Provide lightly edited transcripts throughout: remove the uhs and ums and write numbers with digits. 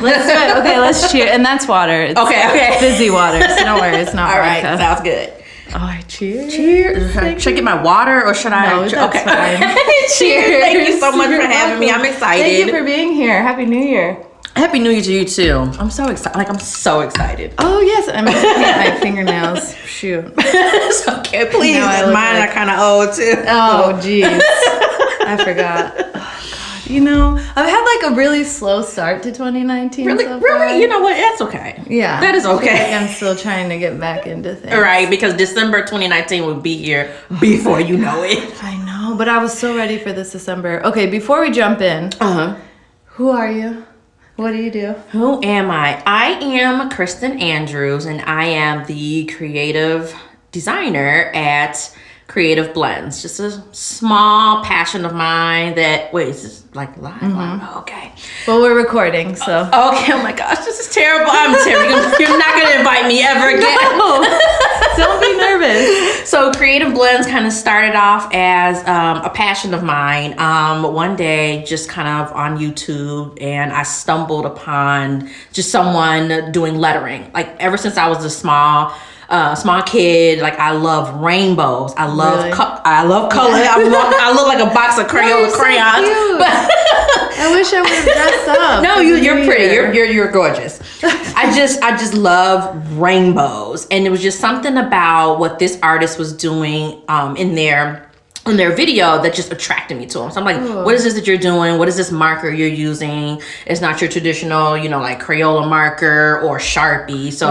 Let's do it. Okay, let's cheer. And that's water. It's okay. fizzy water, so don't worry, it's not All right, vodka. sounds good. All right, cheers. Cheers. Should I get my water or should I? No, that's fine. Cheers. Thank you so much for having me. I'm excited. Thank you for being here. Happy New Year. Happy New Year to you too. I'm so excited. I'm so excited. Oh yes, I'm gonna paint my fingernails. Shoot. It's okay, please. Mine are kind of old too. Oh jeez, I forgot. Oh, God. You know, I've had like a really slow start to 2019. Really, so really. far. You know what? That's okay. Yeah, that is I feel okay. like I'm still trying to get back into things. Right, because December 2019 will be here before you know it. I know, but I was so ready for this December. Okay, before we jump in, who are you? What do you do? Who am I? I am Kristin Andrews, and I am the creative designer at Creative Blends. Just a small passion of mine that, wait, is this like live? Oh, okay. Well, we're recording, so. Okay, oh my gosh, this is terrible. I'm terrible. You're not going to invite me ever again. No. Don't be nervous. So Creative Blends kind of started off as a passion of mine. One day, just kind of on YouTube, and I stumbled upon just someone doing lettering. Like ever since I was a small kid, like I love rainbows. I love Really? I love color. I look like a box of Crayola crayons. So But I wish I would have dressed up. no, for the you're New pretty. Year. You're gorgeous. I just love rainbows, and it was just something about what this artist was doing in their video that just attracted me to him. So I'm like, what is this that you're doing? What is this marker you're using? It's not your traditional, like Crayola marker or Sharpie. So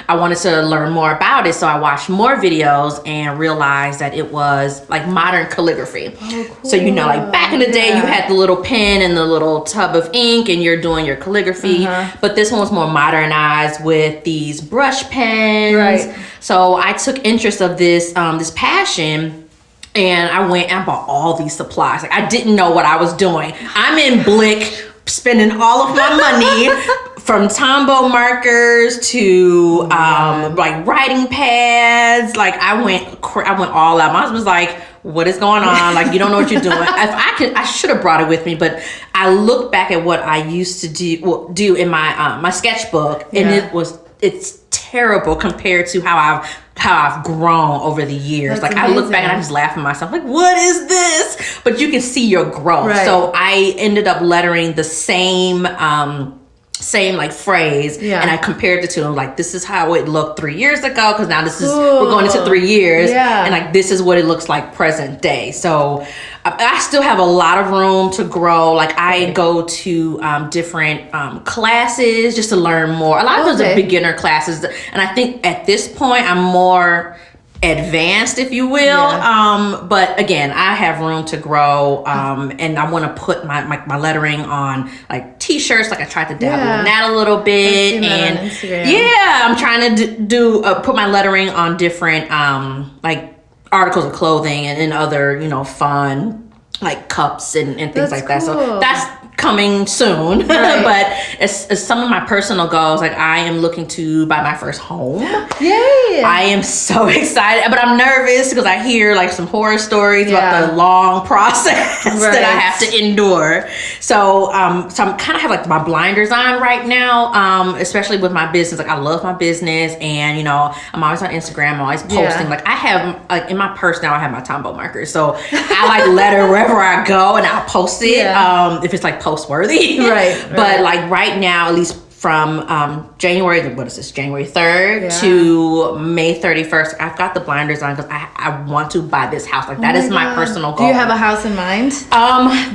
I wanted to learn more about it. So I watched more videos and realized that it was like modern calligraphy. Oh, cool. So, like back in the day, you had the little pen and the little tub of ink and you're doing your calligraphy. But this one was more modernized with these brush pens. Right. So I took interest of this passion. And I went and bought all these supplies. Like I didn't know what I was doing. I'm in Blick spending all of my money from Tombow markers to like writing pads. Like I went all out. My husband was like, what is going on? Like you don't know what you're doing. I should have brought it with me, but I look back at what I used to do in my sketchbook, and it's terrible compared to how I've grown over the years. That's like amazing. I look back and I just laugh at myself like, what is this? But you can see your growth. Right. So I ended up lettering the same like phrase, and I compared the two. I'm like, this is how it looked 3 years ago, because now we're going into 3 years, and like this is what it looks like present day. So I still have a lot of room to grow. Like I go to different classes just to learn more. A lot of those are beginner classes, and I think at this point I'm more advanced, if you will. But again, I have room to grow, and I want to put my lettering on like t-shirts. Like I tried to dabble in that a little bit, and on Instagram. I'm trying to put my lettering on different like articles of clothing and other fun like cups and things like that. So that's coming soon. But as some of my personal goals, like I am looking to buy my first home. Yay! I am so excited, but I'm nervous because I hear like some horror stories about the long process that I have to endure. So I'm kind of have like my blinders on right now, especially with my business. Like I love my business, and I'm always on Instagram, I'm always posting. Like I have like in my purse now, I have my Tombow markers, so I like letter wherever I go, and I'll post it if it's like post worthy. But like right now, at least from January 3rd to May 31st, I've got the blinders on because I want to buy this house. Like that is my personal goal. Do you have a house in mind?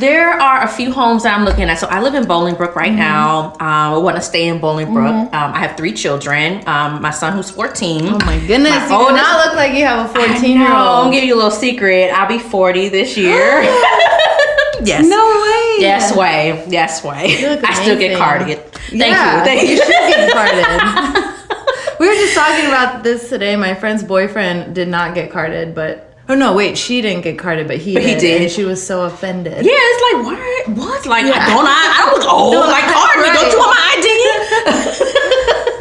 There are a few homes that I'm looking at. So I live in Bolingbrook right now. I want to stay in Bolingbrook. I have 3 children. My son who's 14. Oh my goodness, you do not look like you have a 14-year-old. I'll give you a little secret. I'll be 40 this year. Yes. No way. Yes way. Yes way. I still get carded. Thank you. You should get carded. We were just talking about this today. My friend's boyfriend did not get carded, but she didn't get carded, but he did. And she was so offended. Yeah, it's like what? Like I don't look old. Like card me. Don't you want my ID?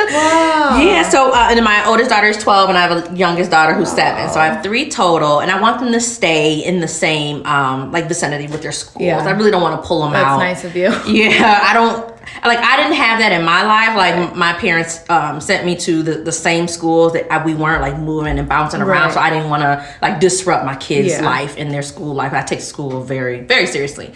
Wow. Yeah, so and then my oldest daughter is 12 and I have a youngest daughter who's 7. So I have 3 total, and I want them to stay in the same like vicinity with their schools. I really don't want to pull them out. That's nice of you. Yeah, I don't. Like, I didn't have that in my life. Like, my parents sent me to the same schools that we weren't like moving and bouncing around. So I didn't want to like disrupt my kids' life and their school life. I take school very, very seriously.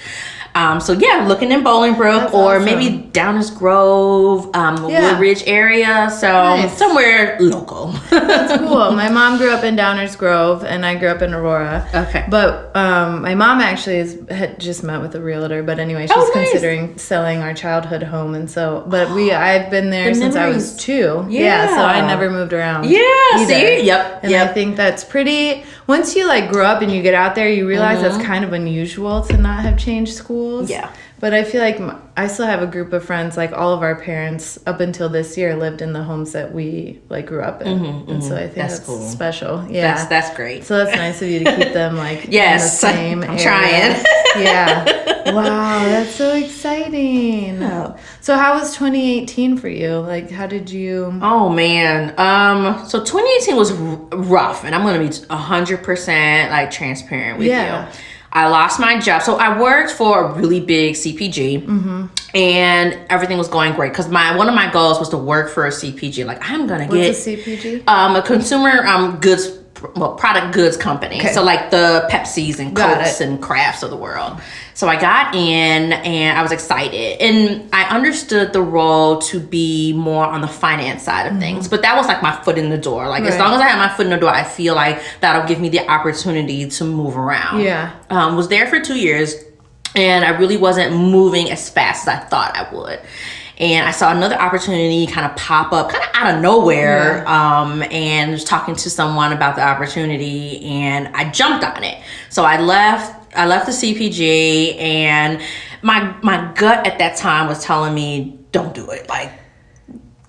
So yeah, looking in Bolingbrook or maybe Downers Grove, Woodridge area. So somewhere local. That's cool. My mom grew up in Downers Grove and I grew up in Aurora. Okay. But my mom actually had just met with a realtor. But anyway, she's considering selling our childhood home. And so, but I've been there since I was 2. Yeah. So I never moved around. Yeah. Either. See? Yep. And I think that's pretty, once you like grow up and you get out there, you realize that's kind of unusual to not have changed schools. Yeah. But I feel like I still have a group of friends, like all of our parents up until this year lived in the homes that we like grew up in. And so I think that's cool. Special. Yeah. That's great. So that's nice of you to keep them like in the same I'm area. trying. Yeah. Wow, that's so exciting. Oh. So how was 2018 for you? Like, how did you... Oh, man. So 2018 was rough, and I'm going to be 100% like transparent with you. I lost my job. So I worked for a really big CPG and everything was going great because one of my goals was to work for a CPG. Like, I'm going to get... What's a CPG? A consumer goods, product goods company. Okay. So like the Pepsis and Cokes and Crafts of the world. So I got in and I was excited. And I understood the role to be more on the finance side of things. But that was like my foot in the door. Like as long as I have my foot in the door, I feel like that'll give me the opportunity to move around. Yeah. Was there for 2 years and I really wasn't moving as fast as I thought I would. And I saw another opportunity kind of pop up kind of out of nowhere. And was talking to someone about the opportunity and I jumped on it. So I left the CPG and my gut at that time was telling me, don't do it. Like,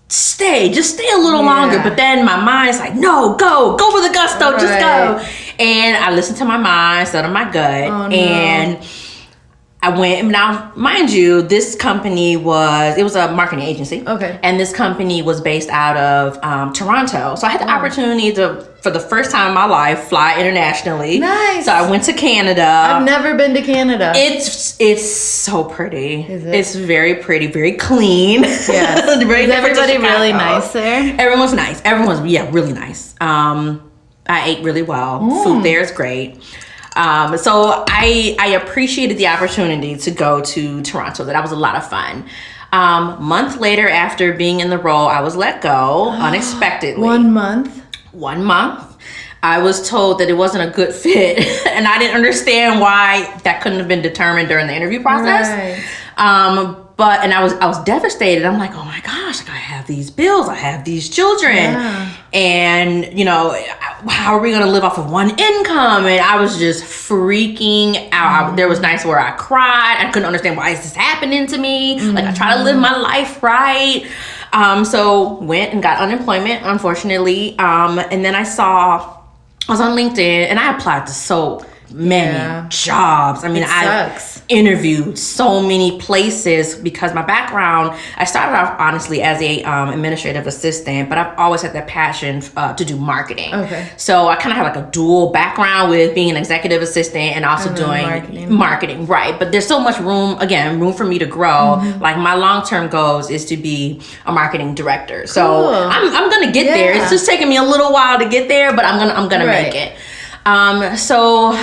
just stay a little longer. But then my mind's like, no, go with the gusto, just go. And I listened to my mind instead of my gut. And I went, now, mind you, this company it was a marketing agency. Okay. And this company was based out of Toronto. So I had the opportunity to, for the first time in my life, fly internationally. Nice. So I went to Canada. I've never been to Canada. It's so pretty. Is it? It's very pretty, very clean. Yes. Is everybody really nice there? Everyone's nice. Everyone's, really nice. I ate really well. Food there is great. So I appreciated the opportunity to go to Toronto. That was a lot of fun. Month later, after being in the role, I was let go unexpectedly. 1 month? 1 month. I was told that it wasn't a good fit, and I didn't understand why that couldn't have been determined during the interview process. Right. But I was devastated. I'm like, oh my gosh, like I have these bills, I have these children, and how are we gonna live off of one income? And I was just freaking out. There was nights where I cried. I couldn't understand why is this happening to me. Like I try to live my life right. So went and got unemployment, unfortunately. And then I was on LinkedIn and I applied to so many jobs. I mean, I interviewed so many places because my background, I started off honestly as a administrative assistant, but I've always had that passion to do marketing. Okay. So I kind of have like a dual background with being an executive assistant and also doing marketing. Right. But there's so much room for me to grow. Like my long-term goals is to be a marketing director. So I'm going to get there. It's just taking me a little while to get there, but I'm going to make it. So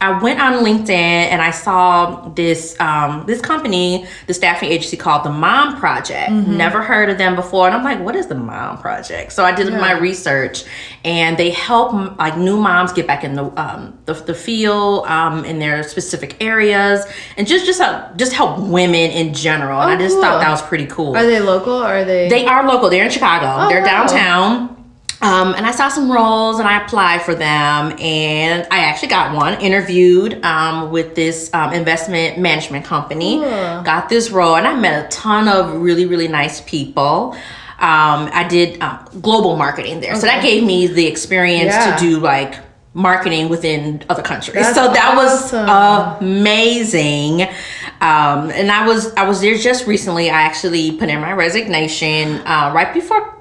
I went on LinkedIn and I saw this company, the staffing agency called the Mom Project. Never heard of them before. And I'm like, what is the Mom Project? So I did my research and they help like new moms get back in the field, in their specific areas and just help women in general. And I just thought that was pretty cool. Are they local or are they? They are local. They're in Chicago. They're downtown. And I saw some roles and I applied for them and I actually got one, interviewed with this investment management company, got this role and I met a ton of really, really nice people. I did global marketing there. So that gave me the experience to do like marketing within other countries. That was amazing. And I was there just recently. I actually put in my resignation right before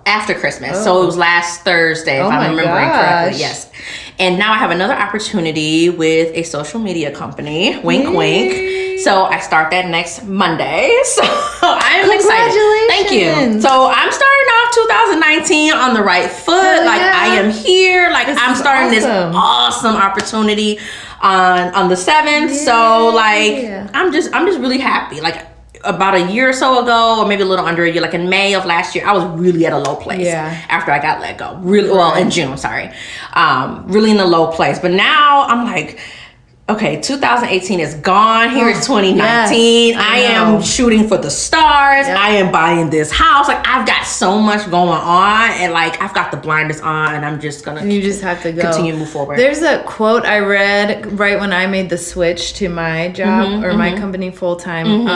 after Christmas. So it was last Thursday, if I'm remembering correctly. Yes. And now I have another opportunity with a social media company. Wink, wink. So I start that next Monday. So I am excited. Thank you. So I'm starting off 2019 on the right foot. I am here. I'm starting this awesome opportunity on the 7th. So I'm just really happy. About a year or so ago, or maybe a little under a year, in May of last year, I was really at a low place after I got let go. Really, in June, sorry. Really in a low place. But now I'm like, okay, 2018 is gone. Here is 2019. Yes, I am shooting for the stars. Yep. I am buying this house. I've got so much going on, and I've got the blinders on, and I'm just gonna. You just have to go. Continue to move forward. There's a quote I read right when I made the switch to my job my company full time,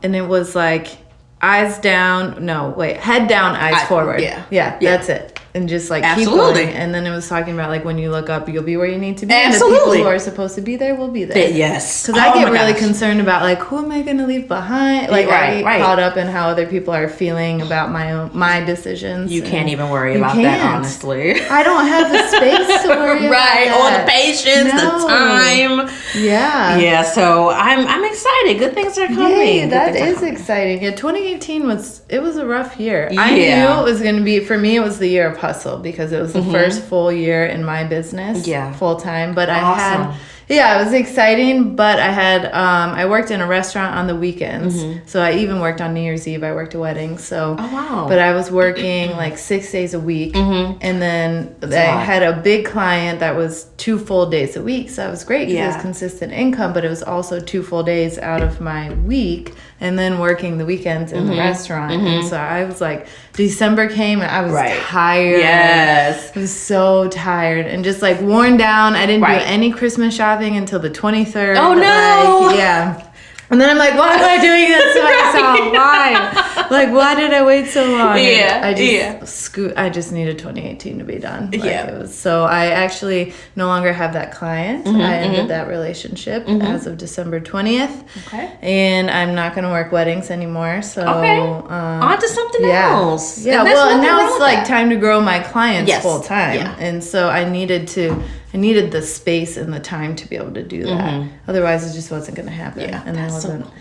and it was eyes down. No, wait, head down, eyes forward. Yeah, that's it. And just keep going. And then it was talking about when you look up, you'll be where you need to be. Absolutely. And the people who are supposed to be there will be there. Yes. Because I get really concerned about who am I going to leave behind? I get caught up in how other people are feeling about my decisions. You can't even worry about that, honestly. I don't have the space to worry about that. Or the patience, the time. Yeah. Yeah. So I'm excited. Good things are coming. Yay, that is exciting. Yeah. 2018 was a rough year. I knew it was going to be, for me, it was the year of hustle because it was the first full year in my business full time, but it was exciting, but I worked in a restaurant on the weekends, so I even worked on New Year's Eve. I worked a wedding, so but I was working 6 days a week, and then I had a big client that was 2 full days a week, so it was great because it was consistent income, but it was also 2 full days out of my week, and then working the weekends in the restaurant, and so I was December came and I was tired. Yes. I was so tired and just worn down. I didn't do any Christmas shopping until the 23rd. Oh no. And then I'm why am I doing this to myself? Why? Why did I wait so long? I just needed 2018 to be done. So I actually no longer have that client. I ended that relationship as of December 20th. Okay. And I'm not going to work weddings anymore. So on to something else. Yeah. And now it's time to grow my clients full time. Yeah. And so I needed the space and the time to be able to do that. Otherwise, it just wasn't going to happen. Yeah, and that's so cool.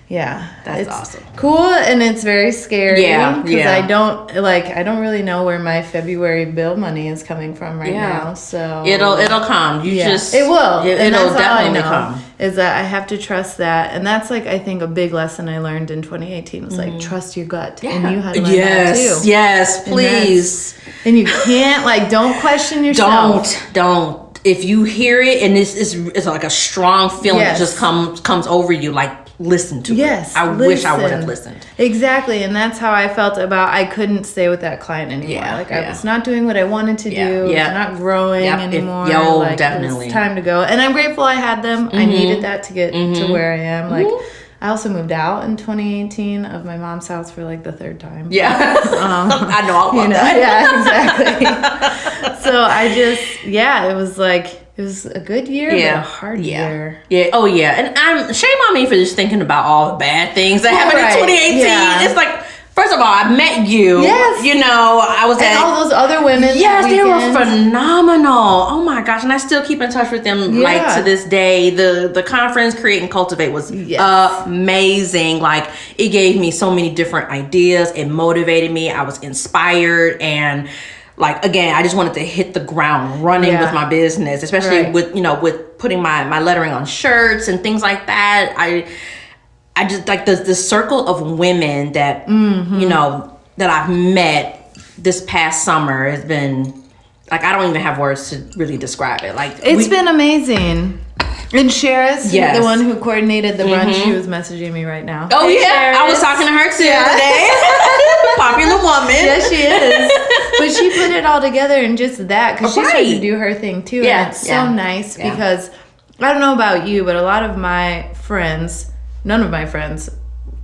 Yeah, that's awesome. Cool, and it's very scary. Because I don't really know where my February bill money is coming from now. So it'll come. It will. It'll definitely come. Is that I have to trust that, and that's I think a big lesson I learned in 2018 was trust your gut, and you had to learn that too. Yes, please. And you can't don't question yourself. Don't. If you hear it and it's a strong feeling that just comes over you, listen to it. I wish I would have listened. Exactly, and that's how I felt about I couldn't stay with that client anymore. I was not doing what I wanted to do. I was not growing anymore. Definitely. It's time to go. And I'm grateful I had them. I needed that to get to where I am. I also moved out in 2018 of my mom's house for the 3rd time. Yeah. I know all about that. Yeah, exactly. So I just, it was it was a good year, but a hard year. Yeah. Oh, yeah. And shame on me for just thinking about all the bad things that happened in 2018. Yeah. It's first of all, I met you. Yes. I was and all those other women. Yes, they were phenomenal. Oh my gosh. And I still keep in touch with them to this day. The conference Create and Cultivate was amazing. It gave me so many different ideas. It motivated me. I was inspired, and again, I just wanted to hit the ground running with my business, especially with putting my lettering on shirts and things like that. I just the circle of women that that I've met this past summer has been I don't even have words to really describe it. It's been amazing. And Sheris, the one who coordinated the brunch, she was messaging me right now. Oh, Sheris. I was talking to her too today. Popular woman. Yes, she is. But she put it all together and just that, because she's trying to do her thing too. And it's so nice because I don't know about you, but a lot of my friends, none of my friends,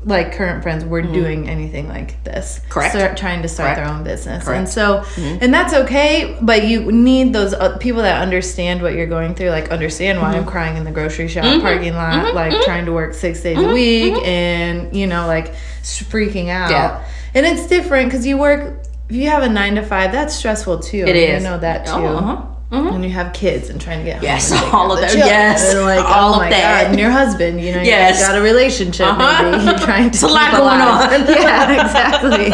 current friends, were doing anything like this. Correct. Trying to start their own business. Correct. And so, and that's okay, but you need those people that understand what you're going through, understand why I'm crying in the grocery shop parking lot, trying to work 6 days a week and, freaking out. Yeah. And it's different because you work if you have a 9 to 5, that's stressful too. It is. You know that too. And you have kids and trying to get home. Yes, all of that. Yes, and like, all oh of my that. God. And your husband, you know, you got a relationship. Maybe you're trying to. It's a lot going on. Yeah, exactly.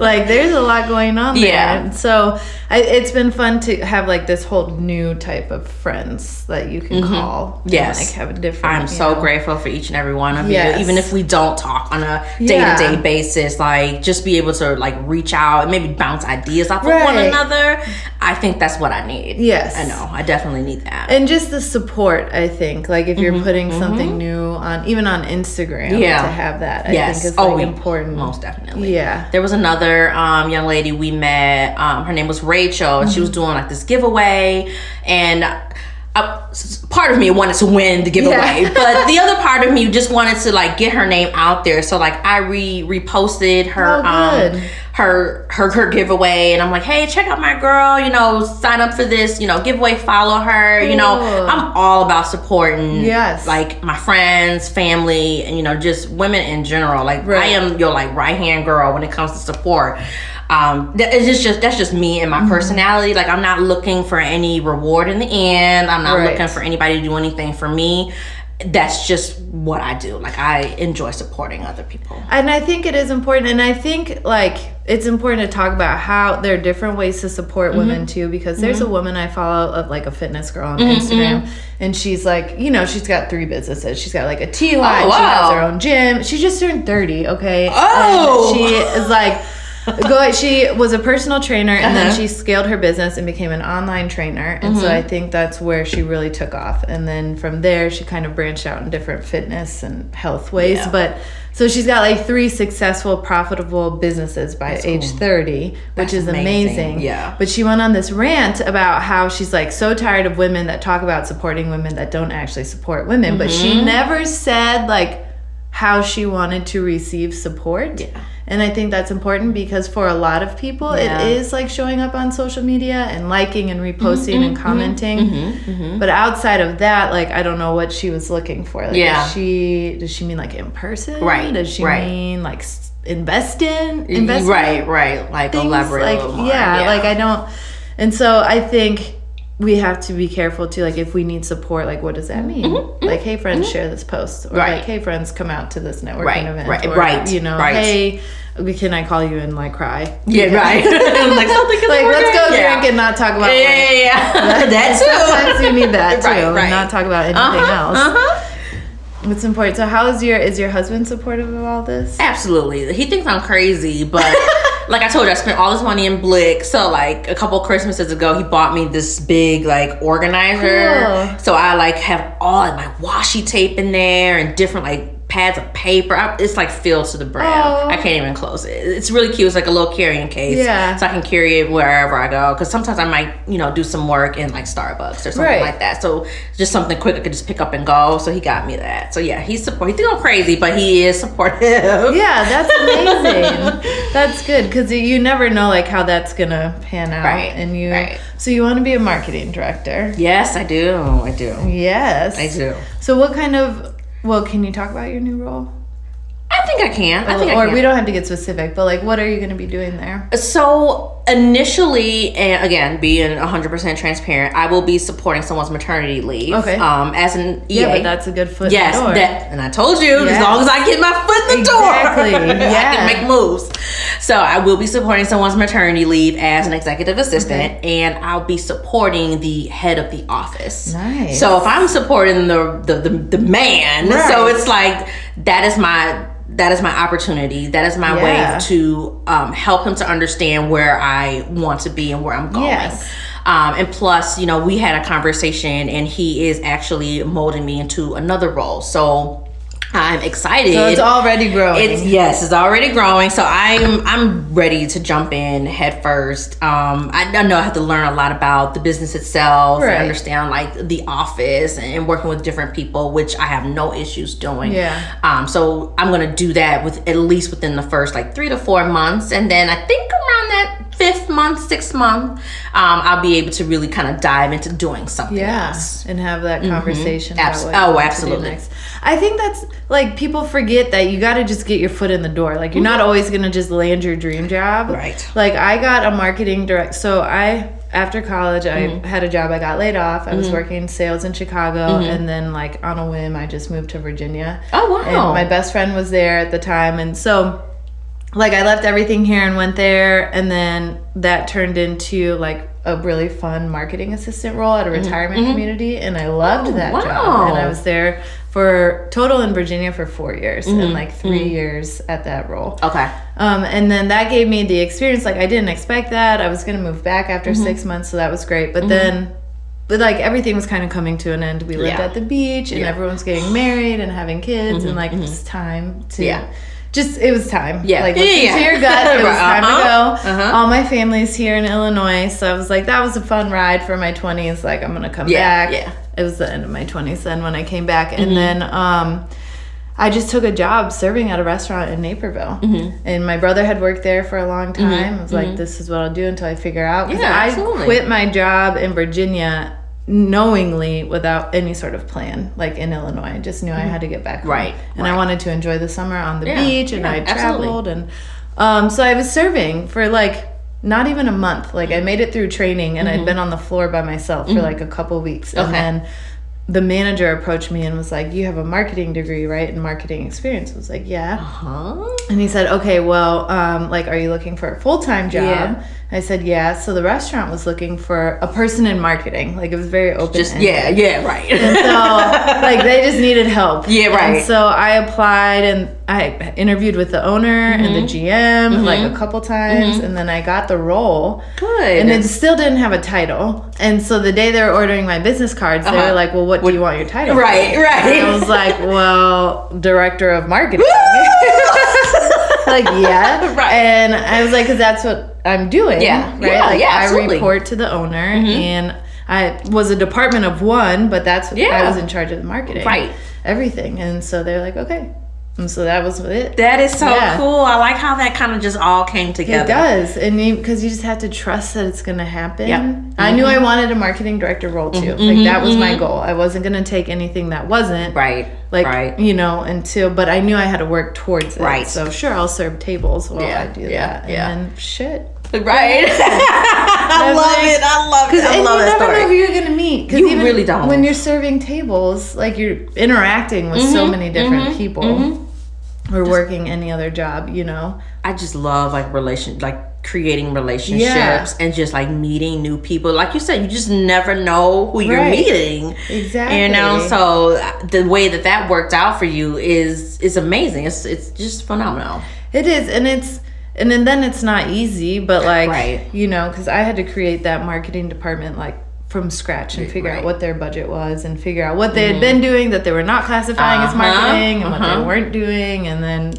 Like there's a lot going on there. Yeah. So it's been fun to have like this whole new type of friends that you can call. Yes, and, like have a different. I'm so grateful for each and every one of you. Even if we don't talk on a day-to-day basis, like just be able to like reach out and maybe bounce ideas off of one another. I think that's what I need. Yes. I know. I definitely need that. And just the support, I think. Like if you're putting something new on, even on Instagram, to have that, I think is like important. Most definitely. Yeah. There was another young lady we met. Her name was Rachel. And she was doing like this giveaway. And part of me wanted to win the giveaway, but the other part of me just wanted to like get her name out there. So like I reposted her her giveaway, and I'm like, hey, check out my girl, you know, sign up for this, you know, giveaway, follow her. Cool. You know, I'm all about supporting like my friends, family, and you know, just women in general. Like I am your like right hand girl when it comes to support. That's just me and my personality. Like I'm not looking for any reward in the end. I'm not looking for anybody to do anything for me. That's just what I do. Like I enjoy supporting other people. And I think it is important. And I think like it's important to talk about how there are different ways to support women too, because there's a woman I follow of like a fitness girl on Instagram, and she's like, you know, she's got 3 businesses. She's got like a tea line. She has her own gym. She just turned 30. Okay. And she is like, she was a personal trainer, and then she scaled her business and became an online trainer, and so I think that's where she really took off. And then from there she kind of branched out in different fitness and health ways. But so she's got like 3 successful, profitable businesses by age 30, which is amazing. Yeah. But she went on this rant about how she's like so tired of women that talk about supporting women that don't actually support women. But she never said like how she wanted to receive support. And I think that's important because for a lot of people, it is like showing up on social media and liking and reposting and commenting. But outside of that, like, I don't know what she was looking for. Like, does she mean like in person? Right. Does she mean like invest in? Right. Like elaborate a little more. Like I don't. And so I think we have to be careful too. Like if we need support, like what does that mean? Like, hey friends, share this post, or like, hey friends, come out to this networking event, or you know, hey, can I call you and like cry? Like something. Like let's go drink and not talk about that too. Sometimes you need that too, and not talk about anything else. It's important. So how is your husband supportive of all this? Absolutely. He thinks I'm crazy, but like I told you, I spent all this money in Blick. So like a couple Christmases ago, he bought me this big like organizer. Cool. So I like have all like my washi tape in there and different like pads of paper. It's like filled to the brim. I can't even close it. It's really cute. It's like a little carrying case. So I can carry it wherever I go. Because sometimes I might, you know, do some work in like Starbucks or something like that. So just something quick I could just pick up and go. So he got me that. So yeah, he's supportive. He thinks I'm crazy, but he is supportive. Yeah, that's amazing. That's good because you never know like how that's gonna pan out. And you so you want to be a marketing director? Yes, I do. Yes, I do. So what kind of can you talk about your new role? I think I can. Or we don't have to get specific, but like, what are you going to be doing there? So initially, and again, being 100% transparent, I will be supporting someone's maternity leave. Okay. As an EA. Yeah, but that's a good foot in the door. And I told you, as long as I get my foot in the door, I can make moves. So I will be supporting someone's maternity leave as an executive assistant, and I'll be supporting the head of the office. Nice. So if I'm supporting the man, so it's like that is my opportunity. That is my way to help him to understand where I want to be and where I'm going. And plus, you know, we had a conversation and he is actually molding me into another role. So I'm excited. So it's already growing. It's already growing. So I'm ready to jump in head first. I know I have to learn a lot about the business itself, and understand like the office and working with different people, which I have no issues doing. So I'm gonna do that at least within the first like 3 to 4 months, and then I think around that 5th month, 6th month, I'll be able to really kind of dive into doing something else. And have that conversation about what absolutely. To do next. I think that's, like, people forget that you got to just get your foot in the door. Like, you're not always going to just land your dream job. Right. Like, I got a marketing direct. So after college, I had a job. I got laid off. I was working sales in Chicago. And then, like, on a whim, I just moved to Virginia. Oh, wow. And my best friend was there at the time. And so, like, I left everything here and went there. And then that turned into, like, a really fun marketing assistant role at a retirement community. And I loved that job. And I was there for total in Virginia for 4 years and like 3 years at that role. Okay. And then that gave me the experience. Like, I didn't expect that. I was going to move back after 6 months. So that was great. But then, like, everything was kind of coming to an end. We lived at the beach and everyone's getting married and having kids. And, like, it's time to... Just, it was time. Yeah. Like, listen to your gut. It was time to go. All my family's here in Illinois. So I was like, that was a fun ride for my 20s. Like, I'm going to come back. Yeah. It was the end of my 20s then when I came back. And then I just took a job serving at a restaurant in Naperville. And my brother had worked there for a long time. I was like, this is what I'll do until I figure out. Because I quit my job in Virginia knowingly without any sort of plan, like in Illinois. I just knew I had to get back home. And I wanted to enjoy the summer on the beach, and I traveled. And so I was serving for like not even a month. Like, I made it through training, and I'd been on the floor by myself for like a couple weeks. And then the manager approached me and was like, you have a marketing degree, right? And marketing experience. I was like, yeah. And he said, okay, well, like, are you looking for a full-time job? I said, yeah. So the restaurant was looking for a person in marketing. Like, it was very open-ended. Right. And so, like, they just needed help. Right. And so I applied, and I interviewed with the owner and the GM, like, a couple times. And then I got the role. Good. And it still didn't have a title. And so the day they were ordering my business cards, they were like, well, what do you want your title for? Right. And I was like, well, director of marketing. Like, and I was like, because that's what I'm doing, right? I report to the owner, and I was a department of one, but that's what I was in charge of the marketing, everything. And so they're like, okay. And so that was it. That is so cool. I like how that kind of just all came together. It does. And because you just have to trust that it's going to happen. I knew I wanted a marketing director role too. Like, that was my goal. I wasn't going to take anything that wasn't. Like, you know, but I knew I had to work towards it. So sure, I'll serve tables while I do that. And then shit. I love it. I love it. I love that story. You never know who you're going to meet. You even really don't. When you're serving tables, like, you're interacting with so many different people. Or working any other job, you know. I just love, like, creating relationships and just, like, meeting new people. Like you said, you just never know who you're meeting. Exactly. You know, so the way that worked out for you is amazing. It's just phenomenal. It is, and then it's not easy, but, like, you know, because I had to create that marketing department, like, from scratch and figure out what their budget was and figure out what they had been doing that they were not classifying as marketing and what they weren't doing. And then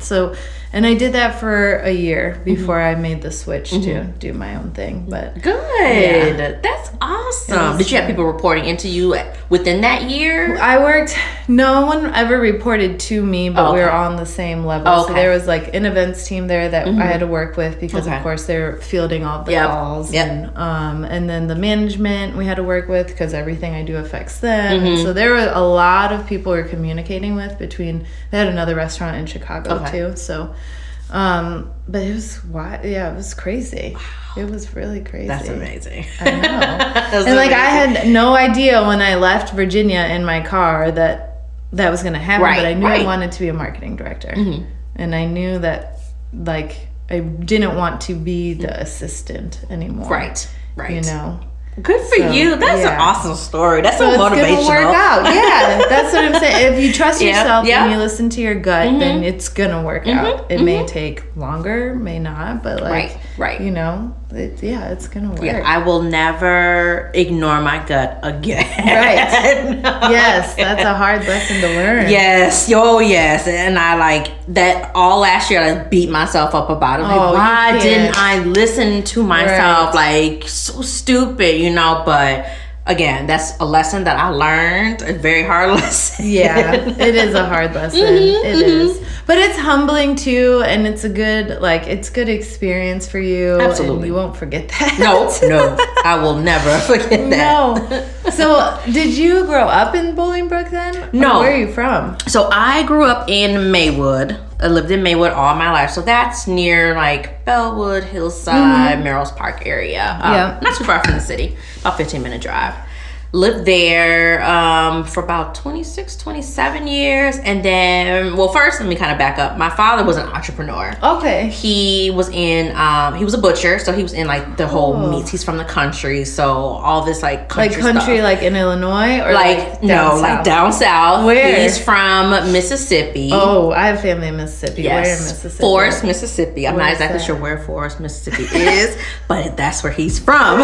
and I did that for a year before I made the switch to do my own thing. But good. That's awesome. Did you have people reporting into you within that year? No one ever reported to me, but we were all on the same level. So there was, like, an events team there that I had to work with because of course they were fielding all the calls. And then the management we had to work with because everything I do affects them. And so there were a lot of people we were communicating with they had another restaurant in Chicago too. So but it was it was crazy. Wow. It was really crazy. That's amazing. I know. And like, I had no idea when I left Virginia in my car that was going to happen, but I knew I wanted to be a marketing director. And I knew that, like, I didn't want to be the assistant anymore. Right. You know? Good for you. That's an awesome story. That's so motivational. It's gonna work out. Yeah, that's what I'm saying. If you trust yourself and you listen to your gut, then it's gonna work out. It may take longer, may not, but like, you know, it's gonna work. Yeah, I will never ignore my gut again. Right. Yes, that's a hard lesson to learn. Yes. Oh, yes. And I like that all last year. I beat myself up about it. Like, why didn't I listen to myself? Like, so stupid, you know. But again, that's a lesson that I learned, a very hard lesson. Yeah, it is a hard lesson. It is. But it's humbling too, and it's a good, it's good experience for you. Absolutely. And you won't forget that. No, I will never forget that. No. So, did you grow up in Bolingbrook then? No. Or where are you from? So, I grew up in Maywood. I lived in Maywood all my life. So, that's near Bellwood, Hillside, Merrill's Park area. Not too far from the city, about 15-minute drive. Lived there for about 26, 27 years. And then, first, let me kind of back up. My father was an entrepreneur. Okay. He was he was a butcher. So he was in the whole meats. He's from the country. So all this country stuff. In Illinois? Or down south. Where? He's from Mississippi. Oh, I have family in Mississippi. Yes. Where in Mississippi? Forest, Mississippi. I'm not exactly sure where Forest, Mississippi is, but that's where he's from.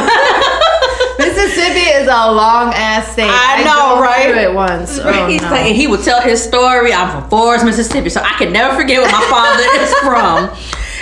Mississippi is a long ass state. I know, right? I drove it once. And he would tell his story. I'm from Forest, Mississippi, so I can never forget where my father is from.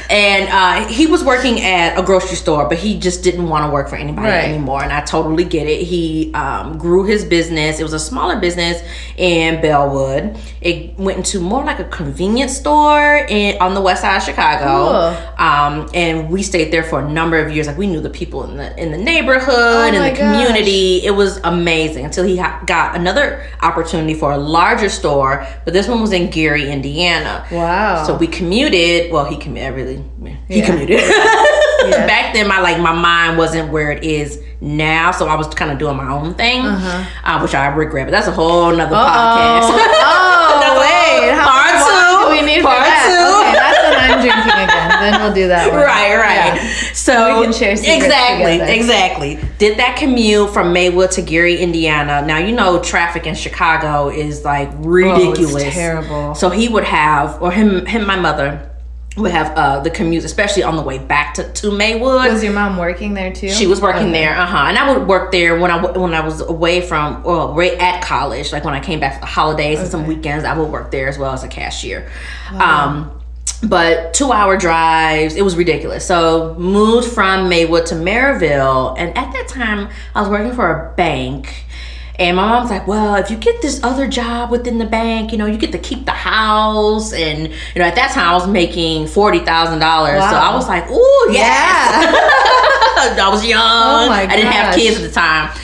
And he was working at a grocery store, but he just didn't want to work for anybody anymore. And I totally get it. He grew his business. It was a smaller business in Bellwood. It went into more like a convenience store on the west side of Chicago. Cool. And we stayed there for a number of years. We knew the people in the neighborhood and the community. It was amazing until he got another opportunity for a larger store, but this one was in Gary, Indiana. Wow. So we commuted. Well, he commuted. He commuted. Yes. Back then, my mind wasn't where it is now, so I was kind of doing my own thing, which I regret. But that's a whole nother podcast. Wait, part two. We need part two. Okay, that's when I'm drinking again. Then we'll do that one. Right. Yeah. So we can share secrets exactly. Did that commute from Maywood to Gary, Indiana. Now traffic in Chicago is ridiculous. Oh, it's terrible. So he would have, or him, my mother would have the commute, especially on the way back to Maywood. Was your mom working there too? She was working there, and I would work there when I was away from, right at college. When I came back for the holidays and some weekends, I would work there as well as a cashier. Wow. But 2-hour drives, it was ridiculous. So moved from Maywood to Maryville, and at that time I was working for a bank. And my mom's like, well, if you get this other job within the bank, you get to keep the house. And, at that time I was making $40,000. Wow. So I was like, ooh, yes. Yeah. I was young. Oh my gosh. I didn't have kids at the time.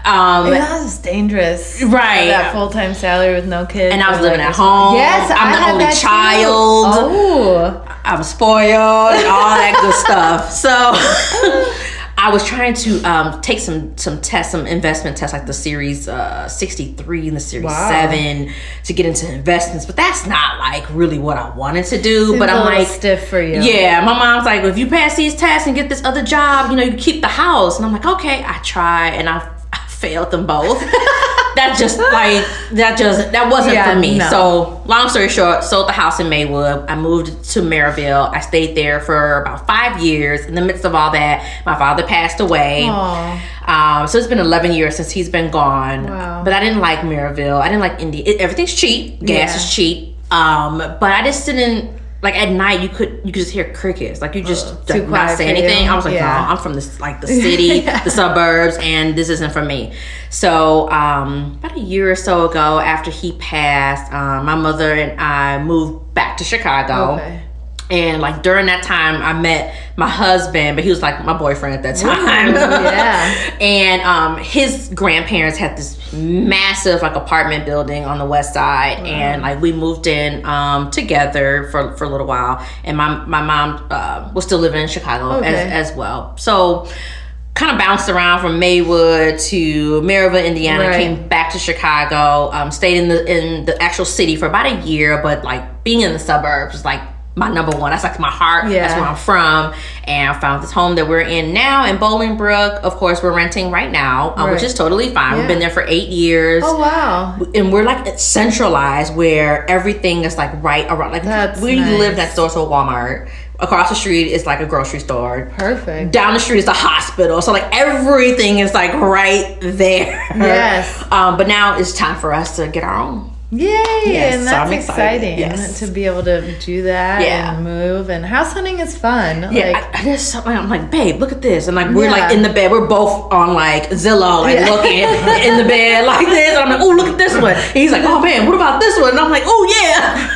That was dangerous. Right. That full-time salary with no kids. And I was living at home. Yes, I'm the only child. Oh. I'm spoiled and all that good stuff. So I was trying to take some tests, some investment tests, the Series 63 and the Series 7 to get into investments. But that's not really what I wanted to do. Seems but I'm stiff for you. Yeah, my mom's like, well, if you pass these tests and get this other job, you keep the house. And I'm like, okay, I try, and I failed them both. That wasn't for me. No. So long story short, sold the house in Maywood. I moved to Maryville. I stayed there for about 5 years. In the midst of all that, my father passed away. So it's been 11 years since he's been gone. Wow. But I didn't like Maryville. I didn't like Indy. Everything's cheap. Gas is cheap. But I just didn't. At night, you could just hear crickets. You just not say anything. I was like, no, I'm from the city, the suburbs, and this isn't for me. So about a year or so ago, after he passed, my mother and I moved back to Chicago. Okay. And during that time, I met my husband, but he was my boyfriend at that time. Ooh, yeah. And his grandparents had this massive apartment building on the west side, and we moved in together for a little while. And my mom was still living in Chicago as well. So kind of bounced around from Maywood to Maryville, Indiana, came back to Chicago, stayed in the actual city for about a year, but being in the suburbs was my number one. That's my heart. Yeah. That's where I'm from. And I found this home that we're in now in Bolingbrook. Of course, we're renting right now, which is totally fine. Yeah. We've been there for 8 years. Oh, wow. And we're centralized where everything is right around. We live next door to a Walmart. Across the street is a grocery store. Perfect. Down the street is a hospital. So everything is right there. Yes. But now it's time for us to get our own. Yay! Yes, and that's exciting to be able to do that and move. And house hunting is fun. Yeah, like, there's something. I'm like, babe, look at this, and like we're like in the bed. We're both on like Zillow, like looking in the bed like this. And I'm like, oh, look at this one. And he's like, oh man, what about this one? And I'm like, oh yeah.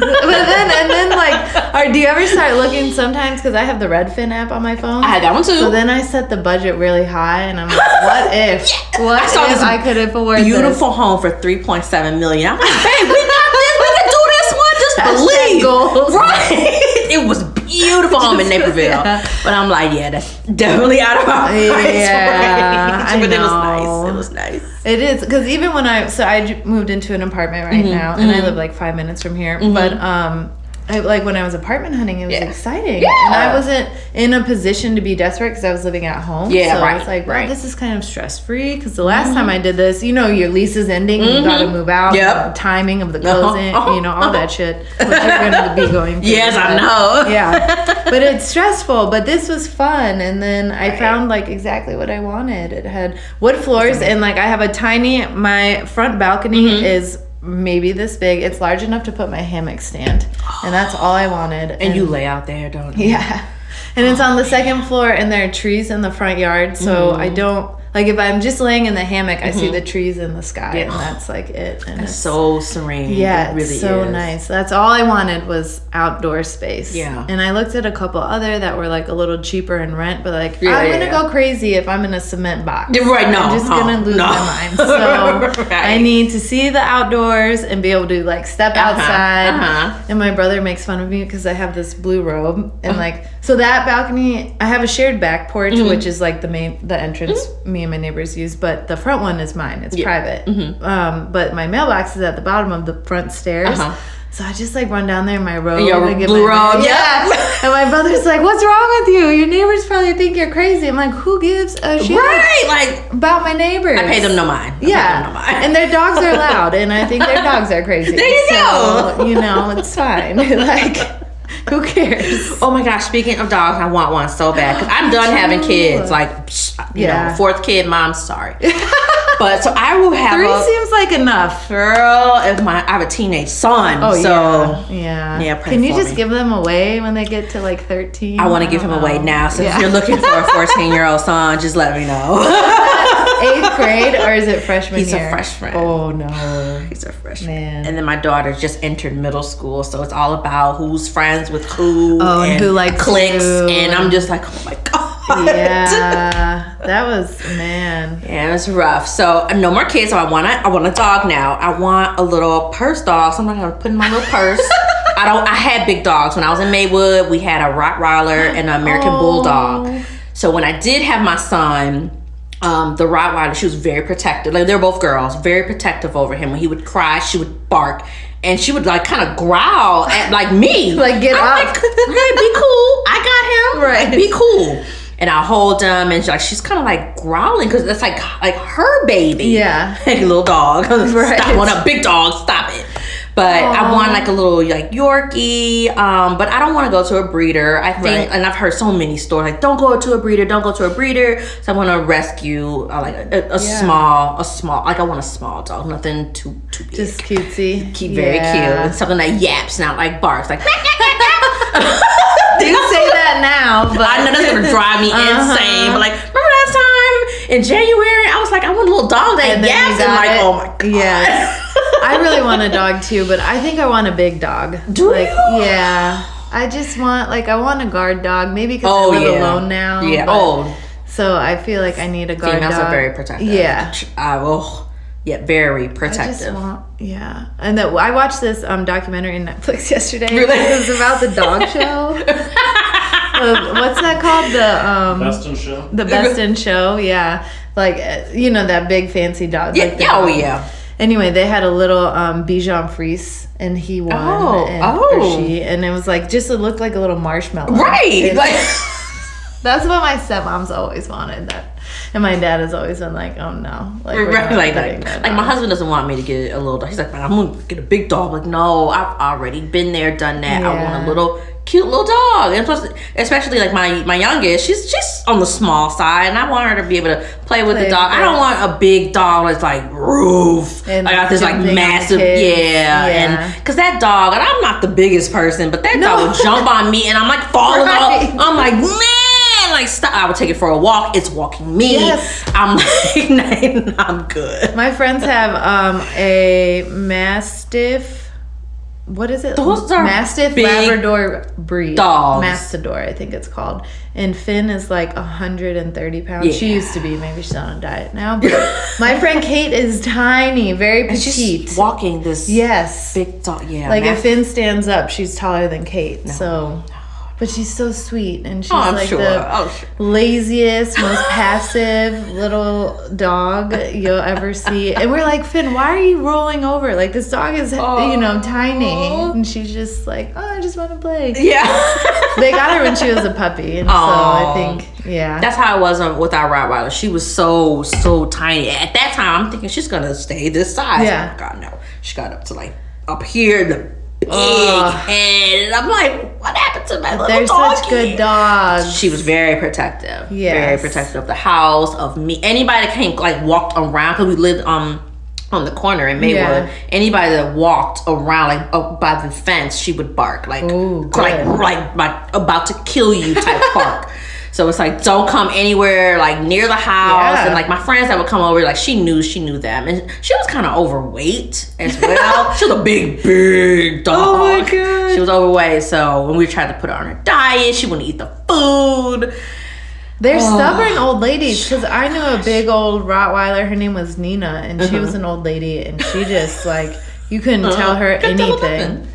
and then like, do you ever start looking sometimes? Because I have the Redfin app on my phone. I had that one too. So then I set the budget really high, and I'm like, what if? What if I could afford beautiful home for $3.7 million? I'm like, babe, we got this. We can do this one. Just believe. Goals. Right. It was beautiful home in Naperville, but I'm like, that's definitely out of our price range. But it was nice. It was nice. It is, because even when I moved into an apartment right now, and I live like 5 minutes from here, but when I was apartment hunting, it was exciting. And I wasn't in a position to be desperate because I was living at home. So I was like, well, this is kind of stress-free, because the last time I did this, your lease is ending, you got to move out, timing of the closing, all that shit, which you're going to be going through. Yes, I know. Yeah. But it's stressful, but this was fun. And then I found like exactly what I wanted. It had wood floors, and like I have my front balcony is maybe this big. It's large enough to put my hammock stand, and that's all I wanted. And you lay out there, don't you? Yeah. And it's on the second floor, and there are trees in the front yard, so I don't like, if I'm just laying in the hammock, I see the trees in the sky, and that's like it. And it's so serene. Yeah, it really it's so nice. That's all I wanted, was outdoor space. Yeah. And I looked at a couple other that were like a little cheaper in rent, but like I'm gonna go crazy if I'm in a cement box. Right? No, I'm just gonna lose my mind. So I need to see the outdoors and be able to like step outside. And my brother makes fun of me because I have this blue robe, and like, so that balcony, I have a shared back porch, which is like the entrance me and my neighbors use, but the front one is mine. It's private. But my mailbox is at the bottom of the front stairs. So I just like run down there in my robe. Your blue robe, yeah. And my brother's like, "What's wrong with you? Your neighbors probably think you're crazy." I'm like, "Who gives a shit about my neighbors? I pay them no mind. And their dogs are loud, and I think their dogs are crazy. There you go. It's fine. Like, who cares? Oh my gosh, speaking of dogs, I want one so bad, because I'm done having kids. Like, you know, fourth kid, mom, sorry. But so I will have 3 seems like enough. Girl, I have a teenage son. Oh, so yeah. Can you just give them away when they get to like 13? I want to give him away now. So if you're looking for a 14-year-old son, just let me know. 8th grade, or is it freshman year? He's a freshman. Oh no, he's a freshman. Man. And then my daughter just entered middle school, so it's all about who's friends with who. Oh, and who like clicks. And I'm just like, oh my god. Yeah, that was, man. Yeah, it was rough. So no more kids. So I want a dog now. I want a little purse dog. So I'm not gonna put in my little purse. I had big dogs when I was in Maywood. We had a Rottweiler and an American Bulldog. So when I did have my son, the Rottweiler, she was very protective. Like, they're both girls, very protective over him. When he would cry, she would bark, and she would like kind of growl at like me, like, get up, like, hey, be cool. I got him. Right, like, be cool. And I hold him, and she's kind of like growling because that's like her baby. Yeah, like a little dog. Right. Stop, want a big dog. Stop it. But I want like a little like Yorkie, but I don't want to go to a breeder. I think, and I've heard so many stories like, don't go to a breeder, don't go to a breeder. So I want to rescue like a small, like I want a small dog, nothing too big. Just cutesy, very cute, and something that yaps, not like barks, like. You say that now, but I know that's gonna drive me insane. But like, remember last time in January, I was like, I want a little dog that yaps, and like, oh my god. Yes. I really want a dog too, but I think I want a big dog. Do you? Yeah. I just want I want a guard dog, maybe because I live alone now. Yeah. So I feel like I need a guard dog. Females are very protective. Yeah. Yeah, very protective. I just want, and I watched this documentary on Netflix yesterday. Really? It was about the dog show. What's that called? The Best in Show. The Best in Show. Yeah, like that big fancy dog. Yeah. Like yeah. Anyway, they had a little Bichon Frise, and he won. Or she, and it was like just it looked like a little marshmallow. Right. That's what my stepmom's always wanted. And my dad has always been like, oh no. Like my husband doesn't want me to get a little dog. He's like, I'm going to get a big dog. Like, no, I've already been there, done that. I want a little cute little dog. And plus, especially like my youngest, she's on the small side, and I want her to be able to play with the dog. I don't want a big dog that's like roof. And I got this like massive, and because that dog, and I'm not the biggest person, but that dog would jump on me, and I'm like falling off. I'm like, man, like stop. I would take it for a walk. It's walking me. Yes. I'm like, nah, I'm good. My friends have a Mastiff. What is it? Those are Mastiff big Labrador breed. Dogs. Mastador, I think it's called. And Finn is like 130 pounds. Yeah. She used to be. Maybe she's on a diet now. But my friend Kate is tiny, very petite. She's walking this big dog. Yeah. Like if Finn stands up, she's taller than Kate. So. But she's so sweet, and she's the laziest, most passive little dog you'll ever see. And we're like, Finn, why are you rolling over? Like, this dog is, tiny. And she's just like, I just want to play. Yeah. They got her when she was a puppy. And so I think, That's how it was with our Rottweiler. She was so tiny. At that time, I'm thinking she's going to stay this size. Yeah. Oh, God, no. She got up to, like, up here, the big head. And I'm like, what happened to my little They're doggy? such good dogs. She was very protective. Yes. Very protective of the house, of me. Anybody that came, like, walked around, because we lived on the corner in Maywood. Yeah. Anybody that walked around, like, by the fence, she would bark. Like, like about to kill you type bark. So it's like, don't come anywhere like near the house. And like my friends that would come over, like she knew them. And she was kind of overweight as well. She was a big dog. Oh my God. She was overweight. So when we tried to put her on her diet, she wouldn't eat the food. They're stubborn old ladies, because I knew a big old Rottweiler. Her name was Nina, and she was an old lady, and she just like, you couldn't tell her anything.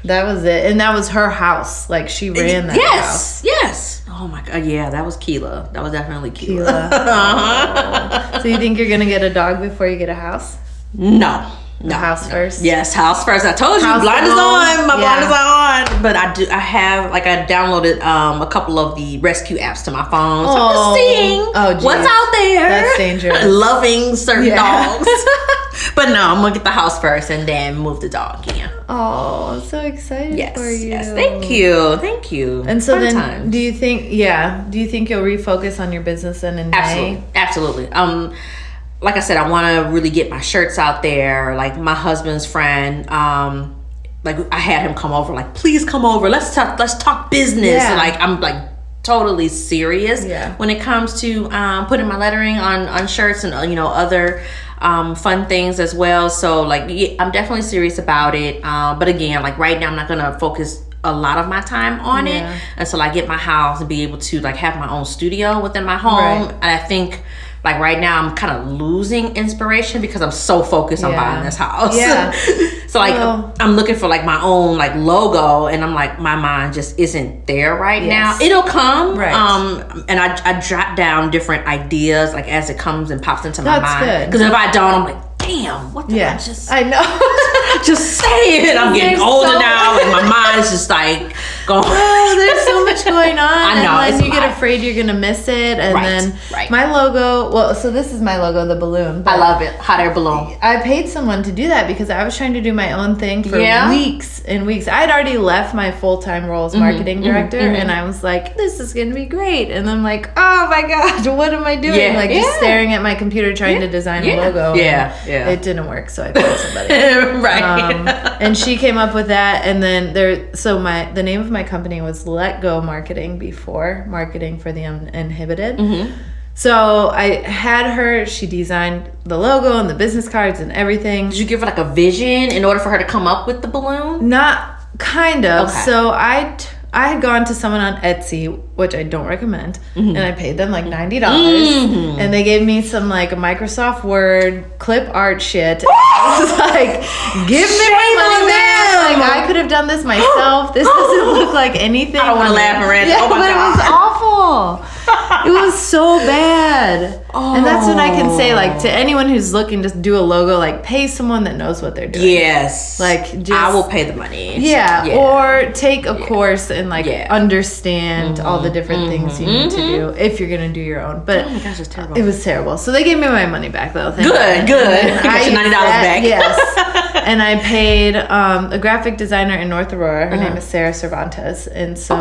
That was it. And that was her house. Like, she ran that house. Yes. Oh, my God. Yeah, that was Keela. That was definitely Keela. Oh. So you think you're going to get a dog before you get a house? No. House first? Yes, house first. I told you, blind is on. My blind is on. But I downloaded a couple of the rescue apps to my phone. So I'm just seeing what's out there. That's dangerous. Loving certain dogs. But no, I'm going to get the house first and then move the dog in. Oh, I'm so excited for you. Yes, thank you. And so do you think you'll refocus on your business then in May? Absolutely. Like I said, I want to really get my shirts out there. Like my husband's friend, like I had him come over, like, please come over. Let's talk business. Yeah. And like, I'm like totally serious when it comes to putting my lettering on shirts and, other fun things as well. So like, I'm definitely serious about it. But again, like right now, I'm not going to focus a lot of my time on it until I get my house and be able to like have my own studio within my home. Right. And I think like right now I'm kind of losing inspiration because I'm so focused on buying this house. Yeah. So like I'm looking for like my own like logo, and I'm like, my mind just isn't there right now. It'll come. Right. And I jot down different ideas like as it comes and pops into my mind. Because if I don't, I'm like, damn, what did I just... I know. Just say it. I'm getting older now, and my mind is just like going... Oh, there's so much going on. I know. And then you get afraid you're going to miss it. And then my logo... so this is my logo, the balloon. I love it. Hot air balloon. I paid someone to do that because I was trying to do my own thing for weeks and weeks. I had already left my full-time role as marketing director, and I was like, this is going to be great. And I'm like, oh my God, what am I doing? Just staring at my computer trying to design a logo. It didn't work, so I paid somebody. And she came up with that, and then the name of my company was Let Go Marketing before Marketing for the Uninhibited. So I had her, she designed the logo and the business cards and everything. Did you give her like a vision in order for her to come up with the balloon? Not kind of. Okay. So I had gone to someone on Etsy, which I don't recommend, and I paid them like $90, and they gave me some like Microsoft Word clip art shit. I was like, give me my money back. Like, I could have done this myself. This doesn't look like anything. I don't want to laugh around. Yeah, oh my God. It was awful. It was so bad. And that's when I can say, like, to anyone who's looking to do a logo, like, pay someone that knows what they're doing. Yes. Like, just, I will pay the money. Yeah. Or take a course and, like, understand all the different things you need to do if you're going to do your own. But oh my gosh, it's terrible. It was terrible. So they gave me my money back, though. Good. You got your $90 back. Yes. And I paid a graphic designer in North Aurora. Her name is Sarah Cervantes. And so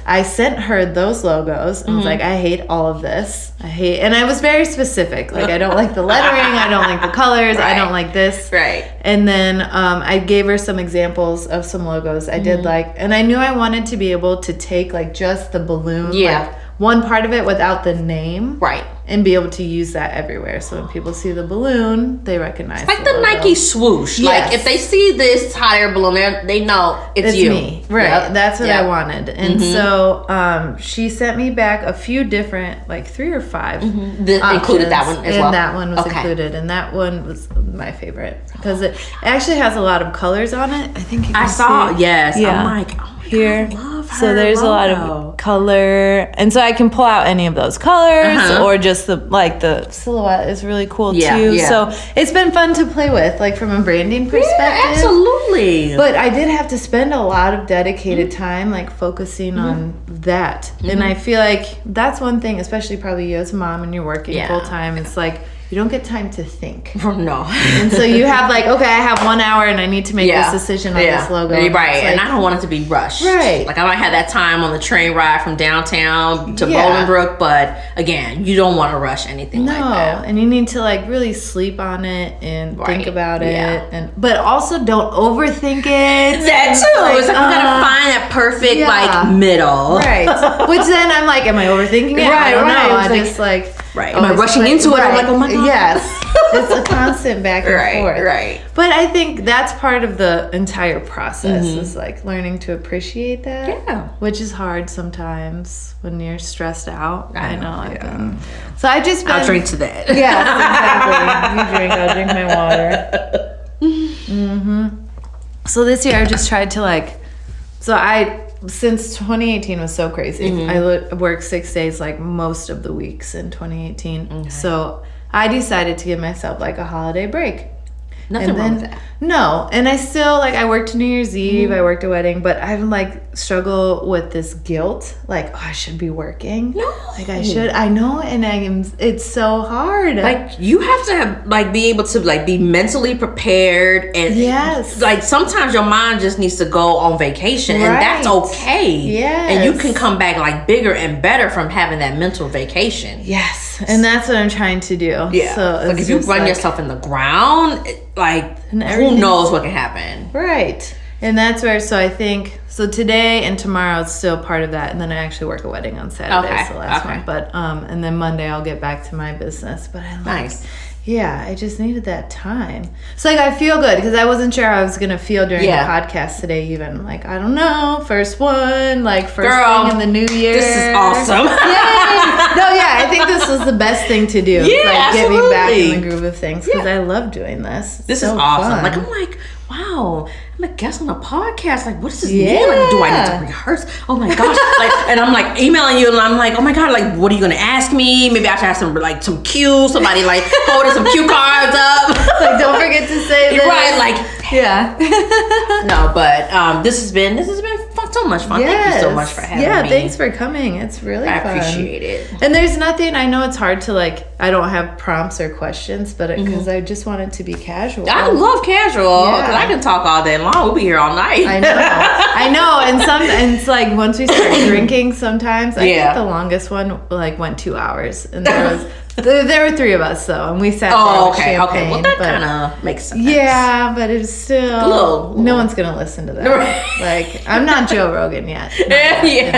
I sent her those logos and was like, I hate all of this. And I was very specific. Like, I don't like the lettering. I don't like the colors. I don't like this. Right. And then I gave her some examples of some logos I did like. And I knew I wanted to be able to take, like, just the balloon. Yeah. Like, one part of it without the name. Right. And be able to use that everywhere. So when people see the balloon, they recognize it's like the Nike swoosh. Yes. Like, if they see this hot air balloon, they know it's you. Me. Right. Yep. That's what I wanted. And so she sent me back a few different, like 3 or 5 included that one as well? And that one was included. And that one was my favorite. Because it actually has a lot of colors on it. I think you can see. Yes. Yeah. I'm like, oh my here. God, I love her so there's logo. A lot of color. And so I can pull out any of those colors or just the silhouette is really cool too. Yeah. So it's been fun to play with, like from a branding perspective. Yeah, absolutely. But I did have to spend a lot of dedicated time like focusing on that. And I feel like that's one thing, especially probably you as a mom and you're working full time, it's like you don't get time to think. No. And so you have like, okay, I have 1 hour and I need to make this decision on this logo. Right. Like, and I don't want it to be rushed. Right. Like I might have that time on the train ride from downtown to Bolingbrook, but again, you don't want to rush anything like that. And you need to like really sleep on it and think about it. But also don't overthink it. That too. Like, it's like you gotta find that perfect like middle. Right. Which then I'm like, am I overthinking it? I don't know. I just like am I rushing into it? I'm like, oh my God. Yes. It's a constant back and forth. Right. But I think that's part of the entire process is like learning to appreciate that. Yeah. Which is hard sometimes when you're stressed out. I know. I've been. So I'll drink to that. Yes, exactly. You drink, I'll drink my water. So this year I just tried to since 2018 was so crazy, I worked 6 days like most of the weeks in 2018. So I decided to give myself like a holiday break. Nothing wrong with that. No, and I still like I worked New Year's Eve, I worked a wedding, but I'm like struggle with this guilt, like I should be working. No, like I should. I know, and it's so hard. Like you have to have like be able to like be mentally prepared, and like sometimes your mind just needs to go on vacation, and that's okay. And you can come back like bigger and better from having that mental vacation. Yes, and that's what I'm trying to do. Yeah, so like if you run yourself in the ground, like who knows what can happen. Right. And that's where, so I think, so today and tomorrow is still part of that. And then I actually work a wedding on Saturday, so last one. But, and then Monday I'll get back to my business. But I like, I just needed that time. So like I feel good because I wasn't sure how I was going to feel during the podcast today even. Like, I don't know, first one, like first thing in the new year. This is awesome. I think this was the best thing to do. Like get me back in the groove of things because I love doing this. This is awesome. Fun. Like I'm like, wow, I'm a guest on a podcast. Like, what does this mean? Like, do I need to rehearse? Oh my gosh! Like, and I'm like emailing you, and I'm like, oh my God! Like, what are you gonna ask me? Maybe I should have some cues. Somebody like holding some cue cards up. Like, don't forget to say this. Right? Like, no, but this has been so much fun. Thank you so much for having me. Yeah, thanks for coming. It's really fun. I appreciate it. And there's nothing. I know it's hard to like. I don't have prompts or questions, but because I just want it to be casual. I love casual because I can talk all day long. We'll be here all night. I know. And it's like once we start drinking, sometimes I think the longest one like went 2 hours, and there were 3 of us though, and we sat there with champagne. Okay. Well, that kind of makes sense. Yeah, but it's still no one's gonna listen to that. Like I'm not Joe Rogan yet. Anyway,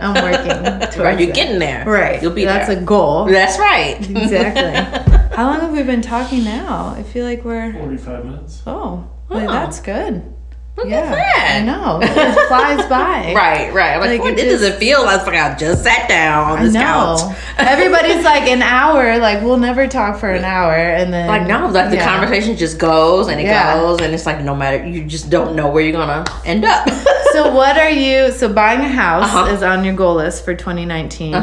I'm working towards You're getting there. Right. You'll be That's there. a goal. That's right. Exactly. How long have we been talking now? I feel like we're 45 minutes. Oh, that's good. Look at that. I know. It flies by. Right. Like it doesn't feel like I just sat down on this couch. Everybody's like an hour, like we'll never talk for an hour, and then like no, like the conversation just goes and it goes, and it's like no matter, you just don't know where you're gonna end up. So what are you, so buying a house is on your goal list for 2019.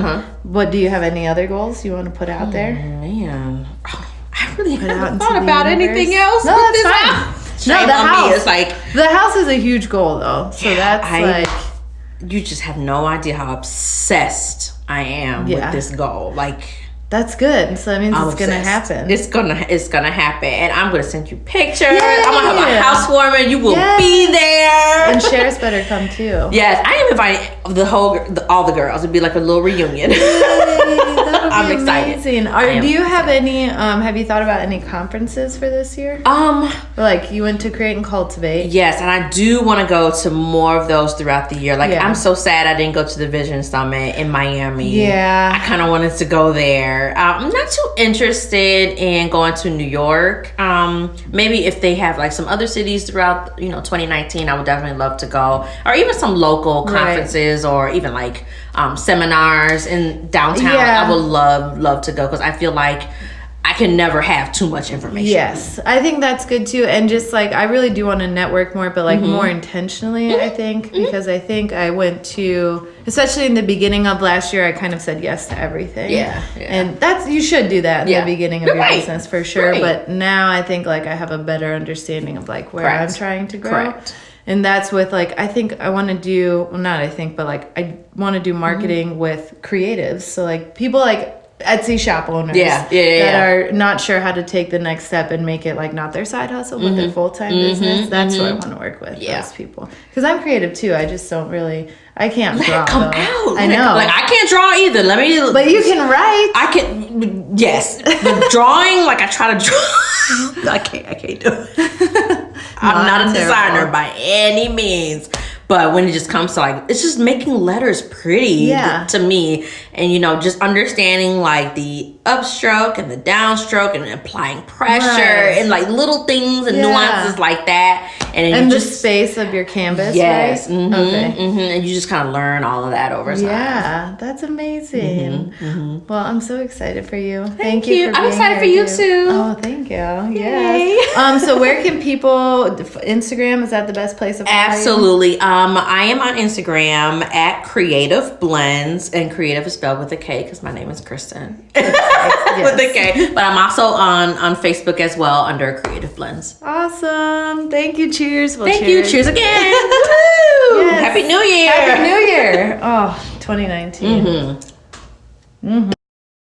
What, do you have any other goals you want to put out there? Man. I really haven't thought about anything else. No, that's fine. No, the house is like, the house is a huge goal though. So that's you just have no idea how obsessed I am with this goal. Like, that's good. So that means it's gonna happen. It's gonna happen, and I'm gonna send you pictures. I'm gonna have a housewarming. You will be there, and Cher's better come too. Yes, I am inviting all the girls. It'd be like a little reunion. I'm excited. Do you have any? Have you thought about any conferences for this year? Like you went to Create and Cultivate. Yes, and I do want to go to more of those throughout the year. Like I'm so sad I didn't go to the Vision Summit in Miami. Yeah, I kind of wanted to go there. I'm not too interested in going to New York. Maybe if they have like some other cities throughout 2019, I would definitely love to go, or even some local conferences, or even like seminars in downtown. I would love to go, because I feel like I can never have too much information. Yes, I think that's good too. And just like, I really do want to network more, but like more intentionally, I think, because I think I went to, especially in the beginning of last year, I kind of said yes to everything. Yeah. And you should do that in the beginning of your business for sure. But now I think like I have a better understanding of like where I'm trying to grow. And that's with like, I think I want to do, well, not I think, but like I want to do marketing with creatives. So like people like Etsy shop owners that are not sure how to take the next step and make it like not their side hustle but their full-time business. That's who I want to work with, those people, because I'm creative too. I just don't really, I can't draw. Come out. I know, like I can't draw either. But you can write. I can, yes, but drawing, like I try to draw. I can't do it. I'm not a designer by any means. But when it just comes to like, it's just making letters pretty to me. And, just understanding like the upstroke and the downstroke and applying pressure and like little things and nuances like that. And the space of your canvas, right? And you just kind of learn all of that over time. Yeah, that's amazing. Well, I'm so excited for you. Thank you. I'm excited for you too. Oh, thank you. Yes. So where can people, Instagram, is that the best place to find you? Absolutely. I am on Instagram at kreativeblends, and creative is spelled with a K because my name is Kristin. With a K. But I'm also on Facebook as well under Creative Blends. Awesome. Thank you. Cheers. Thank you. Cheers again. Yes. Happy New Year. Happy New Year. Oh, 2019.